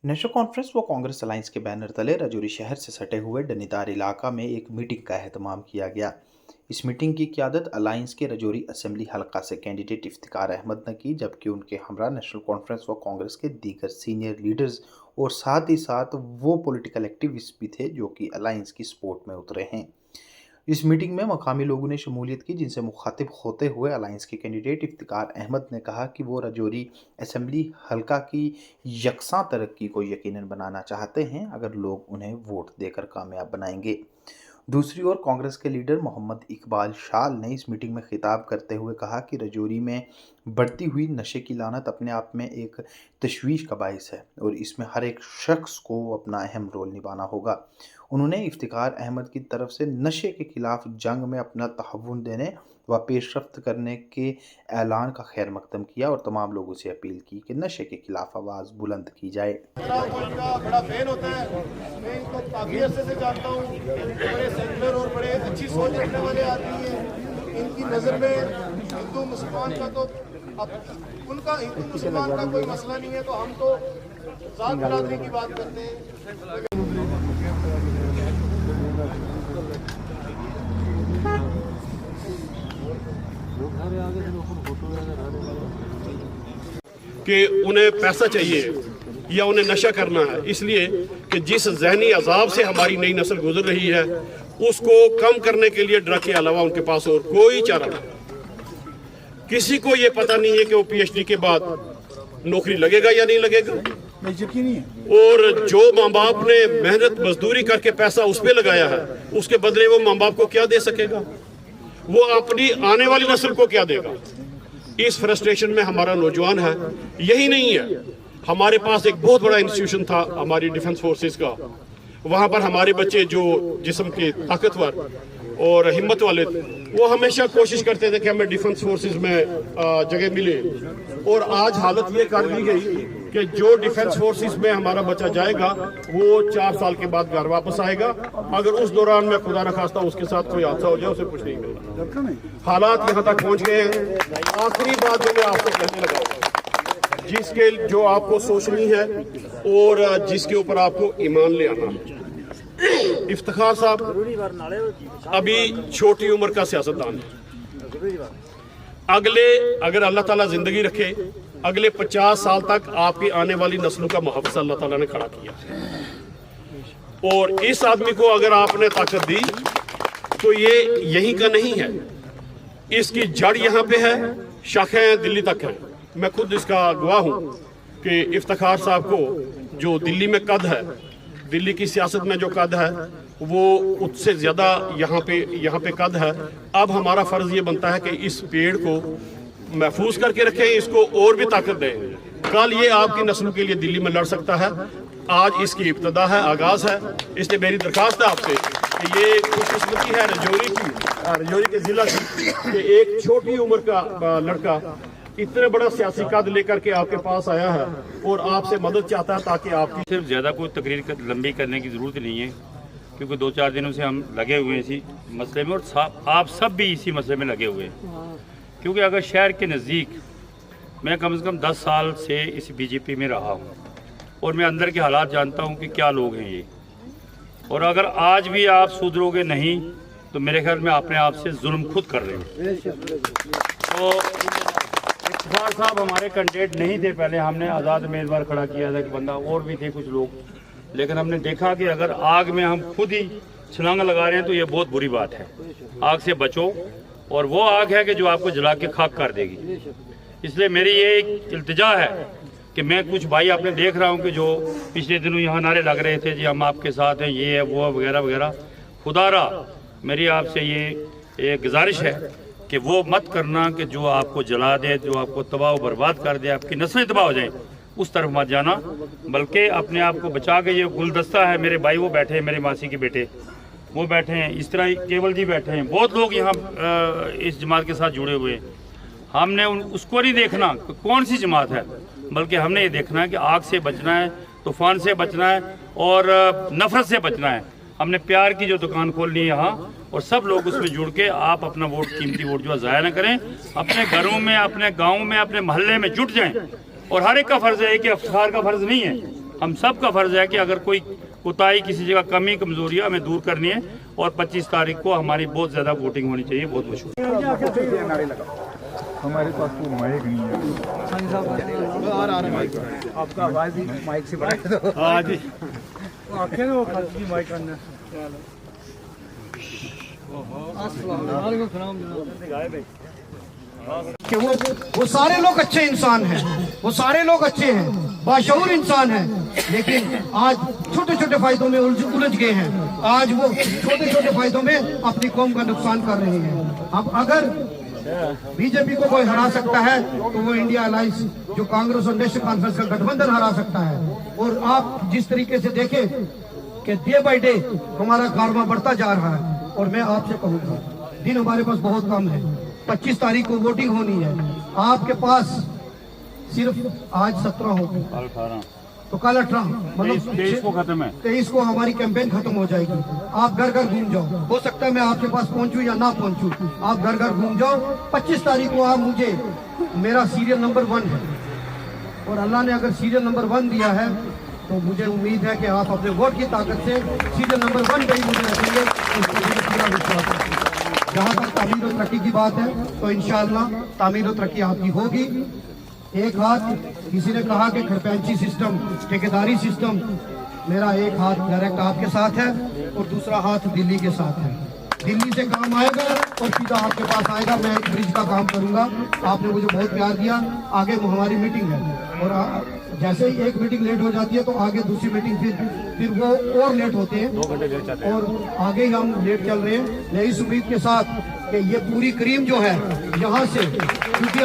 National conference व Congress alliance के banner तले राजौरी शहर से सटे हुए डनीतार इलाका में एक मीटिंग का एहतमाम किया गया। इस मीटिंग की क़यादत अलायंस के राजौरी असेंबली हलका से कैंडिडेट इफ्तिकार अहमद ने की, जबकि उनके हमरा नेशनल कॉन्फ्रेंस व कांग्रेस के दीगर सीनियर लीडर्स और साथ ही साथ वो पॉलिटिकल एक्टिविस्ट भी थे जो कि अलायंस की सपोर्ट में उतरे हैं। इस मीटिंग में मकामी लोगों ने शमूलियत की, जिनसे मुखातिब होते हुए अलायंस के कैंडिडेट इफ्तिकार अहमद ने कहा कि वो राजौरी असेंबली हलका की यकसा तरक्की को यकीनन बनाना चाहते हैं अगर लोग उन्हें वोट देकर कामयाब बनाएंगे। दूसरी ओर कांग्रेस के लीडर मोहम्मद इकबाल शाल ने इस मीटिंग में खिताब करते हुए कहा कि राजौरी में बढ़ती हुई नशे की लानत अपने आप में एक तशवीश का बाइस है और इसमें हर एक शख्स को अपना अहम रोल निभाना होगा। उन्होंने इफ्तिकार अहमद की तरफ से नशे के खिलाफ जंग में अपना तहव्वुन देने व पेशरफ्त करने के ऐलान का खैर मकदम किया और तमाम लोगों से अपील की कि नशे के खिलाफ आवाज़ बुलंद की जाए। बड़ा फैन होता है, मैं इनको काफ़ी अर्से से जानता हूँ। बड़े सेकुलर और बड़े अच्छी सोच रखने वाले आदमी हैं। इनकी नज़र में हिंदू मुसलमान का तो अब उनका हिंदू मुसलमान का कोई मसला नहीं है, तो हम तो ज़ात बरादरी की बात करते हैं। कि उन्हें पैसा चाहिए या उन्हें नशा करना है, इसलिए कि जिस जहनी अजाब से हमारी नई नस्ल गुजर रही है उसको कम करने के लिए ड्रग के अलावा उनके पास और कोई चारा नहीं। किसी को ये पता नहीं है कि वो पीएचडी के बाद नौकरी लगेगा या नहीं लगेगा, और जो माँ बाप ने मेहनत मजदूरी करके पैसा उस पर लगाया है उसके बदले वो माँ बाप को क्या दे सकेगा, वो अपनी आने वाली नस्ल को क्या देगा। इस फ्रस्ट्रेशन में हमारा नौजवान है। यही नहीं है, हमारे पास एक बहुत बड़ा इंस्टीट्यूशन था हमारी डिफेंस फोर्सेस का, वहाँ पर हमारे बच्चे जो जिस्म के ताकतवर और हिम्मत वाले वो हमेशा कोशिश करते थे कि हमें डिफेंस फोर्सेस में जगह मिले, और आज हालत ये कर दी गई कि जो डिफेंस फोर्सेस में हमारा बच्चा जाएगा वो 4 साल के बाद घर वापस आएगा। अगर उस दौरान में खुदा न खास्ता उसके साथ कोई हादसा हो जाए उसे कुछ नहीं मिलेगा। हालात यहाँ तक पहुँच गए हैं। आखिरी बात जो मैं आपसे कहने लगा, जिसके जो आपको सोचनी है और जिसके ऊपर आपको ईमान ले आना है। इफ्तिखार साहब अभी छोटी उम्र का सियासतदान है। अगर अल्लाह ताला जिंदगी रखे, अगले 50 साल तक आपकी आने वाली नस्लों का मुहफ़्फ़ज़ अल्लाह ताला ने खड़ा किया, और इस आदमी को अगर आपने ताकत दी तो ये यहीं का नहीं है, इसकी जड़ यहाँ पे है, शाखें दिल्ली तक हैं। मैं खुद इसका गवाह हूँ कि इफ्तिखार साहब को जो दिल्ली में कद है, दिल्ली की सियासत में जो कद है वो उससे ज़्यादा यहाँ पे कद है। अब हमारा फ़र्ज़ ये बनता है कि इस पेड़ को महफूज करके रखें, इसको और भी ताकत दें। कल ये आपकी नस्लों के लिए दिल्ली में लड़ सकता है। आज इसकी इब्तदा है, आगाज़ है। इसलिए मेरी दरख्वास्त है आपसे कि ये खुशकिस्मती है राजौरी के ज़िला की कि एक छोटी उम्र का लड़का इतने बड़ा सियासी कद लेकर के आपके पास आया है और आपसे मदद चाहता है, ताकि आपकी सिर्फ ज़्यादा कोई तकरीर लंबी करने की ज़रूरत नहीं है, क्योंकि 2-4 दिनों से हम लगे हुए हैं इसी मसले में, और आप सब भी इसी मसले में लगे हुए हैं। क्योंकि अगर शहर के नज़दीक मैं कम से कम 10 साल से इस बीजेपी में रहा हूँ और मैं अंदर के हालात जानता हूँ कि क्या लोग हैं ये, और अगर आज भी आप सुधरोगे नहीं तो मेरे ख्याल में अपने आप से जुल्म खुद कर रहे हो। तो इफ्तिखार साहब हमारे कैंडिडेट नहीं थे, पहले हमने आज़ाद उम्मीदवार खड़ा किया था कि बंदा, और भी थे कुछ लोग, लेकिन हमने देखा कि अगर आग में हम खुद ही छलांग लगा रहे हैं तो ये बहुत बुरी बात है। आग से बचो, और वो आग है कि जो आपको जला के खाक कर देगी। इसलिए मेरी ये एक इल्तिजा है कि मैं कुछ भाई आपने देख रहा हूँ कि जो पिछले दिनों यहाँ नारे लग रहे थे, जी हम आपके साथ हैं, ये है वो है वगैरह वगैरह, खुदारा मेरी आपसे ये एक गुजारिश है कि वो मत करना कि जो आपको जला दे, जो आपको तबाह बर्बाद कर दे, आपकी नस्लें तबाह हो जाएं, उस तरफ मत जाना, बल्कि अपने आप को बचा के। ये गुलदस्ता है, मेरे भाई वो बैठे हैं, मेरे मासी के बेटे वो बैठे हैं, इस तरह केवल जी बैठे हैं, बहुत लोग यहाँ इस जमात के साथ जुड़े हुए हैं। हमने उसको नहीं देखना कि कौन सी जमात है, बल्कि हमने ये देखना है कि आग से बचना है, तूफ़ान से बचना है और नफ़रत से बचना है। हमने प्यार की जो दुकान खोलनी है यहाँ, और सब लोग उसमें जुड़ के आप अपना वोट, कीमती वोट जो है ज़ाया न करें, अपने घरों में, अपने गाँव में, अपने मोहल्ले में जुट जाएँ। और हर एक का फ़र्ज़ है कि इफ्तिखार का फ़र्ज़ नहीं है हम सब का फर्ज है कि अगर कोई कोताही किसी जगह कमी कमजोरी है हमें दूर करनी है और 25 तारीख को हमारी बहुत ज़्यादा वोटिंग होनी चाहिए। बहुत बहुत शुक्रिया। हमारे पास तो माइक नहीं है। आपका आवाज ही माइक से बढ़ा दो। हाँ जी, आंखें ना वो खाती माइक करना। कि वो सारे लोग अच्छे इंसान हैं, वो सारे लोग अच्छे हैं, बाशऊर इंसान हैं, लेकिन आज छोटे छोटे फायदों में उलझ गए हैं। आज वो छोटे छोटे फायदों में अपनी कौम का नुकसान कर रहे हैं। अब अगर बीजेपी को कोई हरा सकता है तो वो इंडिया अलायंस जो कांग्रेस और नेशनल कॉन्फ्रेंस का गठबंधन हरा सकता है। और आप जिस तरीके से देखें कि डे बाय डे हमारा कारवां बढ़ता जा रहा है, और मैं आपसे कहूँगा दिन हमारे पास बहुत कम है। 25 तारीख को वोटिंग होनी है, आपके पास सिर्फ आज 17 हो गए तो कल 18, मतलब 23 को खत्म है। 23 को हमारी कैंपेन खत्म हो जाएगी। आप घर घर घूम जाओ, हो सकता है मैं आपके पास पहुंचूं या ना पहुंचूं, आप घर घर घूम जाओ। 25 तारीख को आप मुझे, मेरा सीरियल नंबर 1 है, और अल्लाह ने अगर सीरियल नंबर 1 दिया है तो मुझे उम्मीद है कि आप अपने वोट की ताकत से सीरियल नंबर 1 पे ही मुझे रखेंगे। पूरा विश्वास है। जहाँ तक तामीर और तरक्की की बात है तो इंशाअल्लाह तामीर और तरक्की आपकी होगी। एक हाथ, किसी ने कहा कि खरपैंची सिस्टम, ठेकेदारी सिस्टम, मेरा एक हाथ डायरेक्ट आपके साथ है और दूसरा हाथ दिल्ली के साथ है। दिल्ली से काम आएगा और सीधा आपके पास आएगा। मैं एक ब्रिज का काम करूंगा, आपने मुझे बहुत प्यार दिया। आगे हमारी मीटिंग है, और जैसे ही एक मीटिंग लेट हो जाती है तो आगे दूसरी मीटिंग फिर वो और लेट होते हैं, 2 घंटे लेट जाते हैं। और आगे ही हम लेट चल रहे हैं। मैं इस उम्मीद के साथ कि ये पूरी क्रीम जो है यहाँ से, क्योंकि